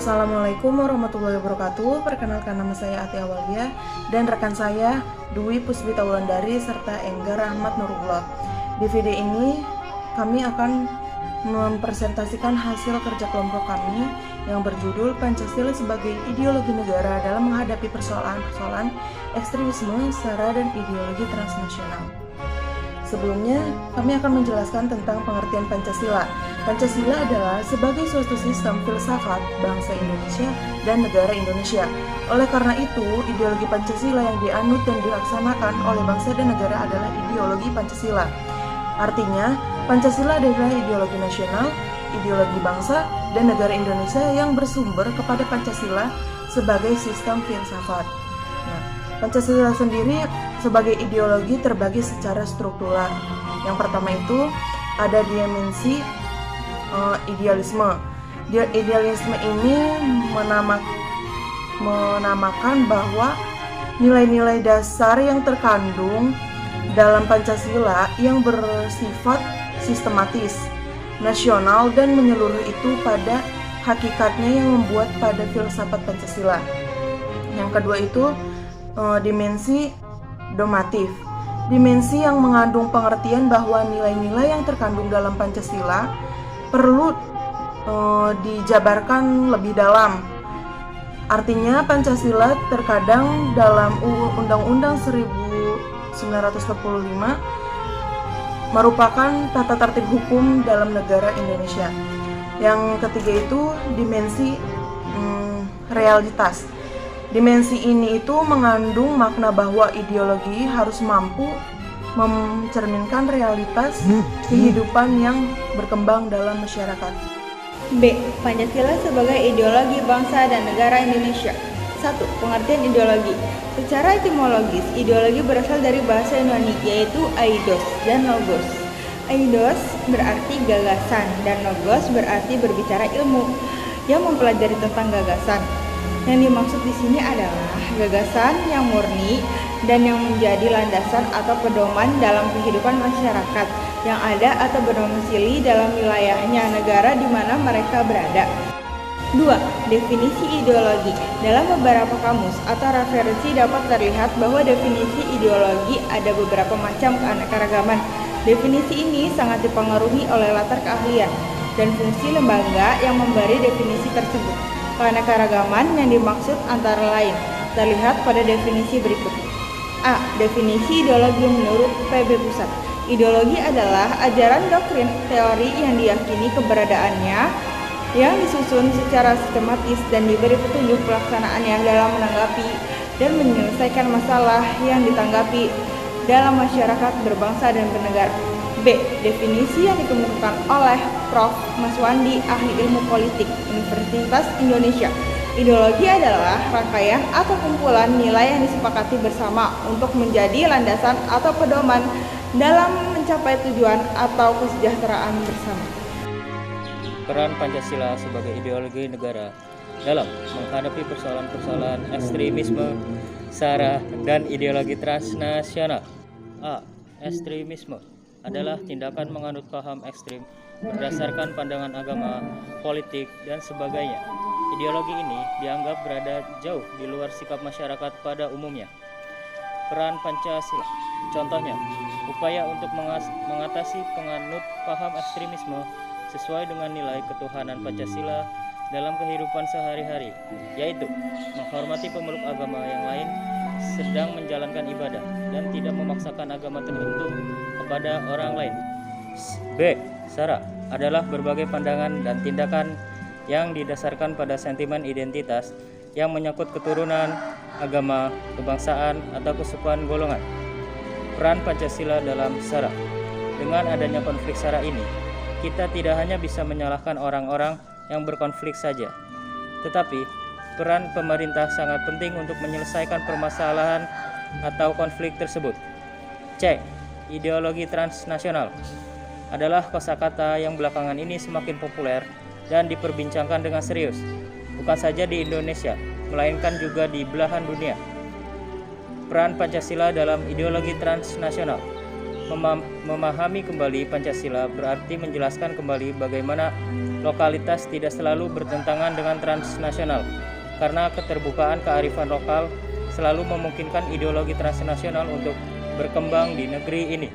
Assalamualaikum warahmatullahi wabarakatuh. Perkenalkan, nama saya Ati Awalia dan rekan saya Dwi Puspita Wulandari serta Enggar Ahmad Nurullah. Di video ini kami akan mempresentasikan hasil kerja kelompok kami yang berjudul Pancasila sebagai Ideologi Negara dalam menghadapi persoalan-persoalan ekstremisme, sara, dan ideologi transnasional. Sebelumnya, kami akan menjelaskan tentang pengertian Pancasila. Pancasila adalah sebagai suatu sistem filsafat bangsa Indonesia dan negara Indonesia. Oleh karena itu, ideologi Pancasila yang dianut dan dilaksanakan oleh bangsa dan negara adalah ideologi Pancasila. Artinya, Pancasila adalah ideologi nasional, ideologi bangsa dan negara Indonesia yang bersumber kepada Pancasila sebagai sistem filsafat. Nah, Pancasila sendiri sebagai ideologi terbagi secara struktural. Yang pertama itu ada dimensi idealisme. Idealisme ini menamakan bahwa nilai-nilai dasar yang terkandung dalam Pancasila yang bersifat sistematis, nasional, dan menyeluruh itu pada hakikatnya yang membuat pada filsafat Pancasila. Yang kedua itu dimensi normatif. Dimensi yang mengandung pengertian bahwa nilai-nilai yang terkandung dalam Pancasila perlu dijabarkan lebih dalam. Artinya Pancasila terkadang dalam Undang-Undang 1945 merupakan tata tertib hukum dalam negara Indonesia. Yang ketiga itu dimensi realitas. Dimensi ini itu mengandung makna bahwa ideologi harus mampu mencerminkan realitas kehidupan yang berkembang dalam masyarakat. B. Pancasila sebagai ideologi bangsa dan negara Indonesia. 1. Pengertian ideologi. Secara etimologis, ideologi berasal dari bahasa Yunani, yaitu aidos dan logos. Aidos berarti gagasan dan logos berarti berbicara ilmu yang mempelajari tentang gagasan. Yang dimaksud di sini adalah gagasan yang murni dan yang menjadi landasan atau pedoman dalam kehidupan masyarakat yang ada atau berdomisili dalam wilayahnya negara di mana mereka berada. 2. Definisi ideologi. Dalam beberapa kamus atau referensi dapat terlihat bahwa definisi ideologi ada beberapa macam keanekaragaman. Definisi ini sangat dipengaruhi oleh latar keahlian dan fungsi lembaga yang memberi definisi tersebut. Keanekaragaman yang dimaksud antara lain terlihat pada definisi berikut. A. Definisi ideologi menurut PB Pusat. Ideologi adalah ajaran doktrin teori yang diyakini keberadaannya, yang disusun secara sistematis dan diberi petunjuk pelaksanaannya dalam menanggapi dan menyelesaikan masalah yang ditanggapi dalam masyarakat berbangsa dan bernegara. B. Definisi yang dikemukakan oleh Prof. Maswandi, ahli ilmu politik, Universitas Indonesia. Ideologi adalah rangkaian atau kumpulan nilai yang disepakati bersama untuk menjadi landasan atau pedoman dalam mencapai tujuan atau kesejahteraan bersama. Peran Pancasila sebagai ideologi negara dalam menghadapi persoalan-persoalan ekstremisme, sara, dan ideologi transnasional. A. Ekstremisme adalah tindakan menganut paham ekstrim berdasarkan pandangan agama, politik, dan sebagainya. Ideologi ini dianggap berada jauh di luar sikap masyarakat pada umumnya. Peran Pancasila, contohnya, upaya untuk mengatasi penganut paham ekstremisme sesuai dengan nilai ketuhanan Pancasila dalam kehidupan sehari-hari, yaitu menghormati pemeluk agama yang lain, sedang menjalankan ibadah, dan tidak memaksakan agama tertentu kepada orang lain. B. Sara adalah berbagai pandangan dan tindakan yang didasarkan pada sentimen identitas yang menyangkut keturunan, agama, kebangsaan, atau kesukuan golongan. Peran Pancasila dalam sara. Dengan adanya konflik sara ini, kita tidak hanya bisa menyalahkan orang-orang yang berkonflik saja, tetapi peran pemerintah sangat penting untuk menyelesaikan permasalahan atau konflik tersebut. C. Ideologi transnasional adalah kosakata yang belakangan ini semakin populer dan diperbincangkan dengan serius, bukan saja di Indonesia, melainkan juga di belahan dunia. Peran Pancasila dalam ideologi transnasional. Memahami kembali Pancasila berarti menjelaskan kembali bagaimana lokalitas tidak selalu bertentangan dengan transnasional, karena keterbukaan kearifan lokal selalu memungkinkan ideologi transnasional untuk berkembang di negeri ini.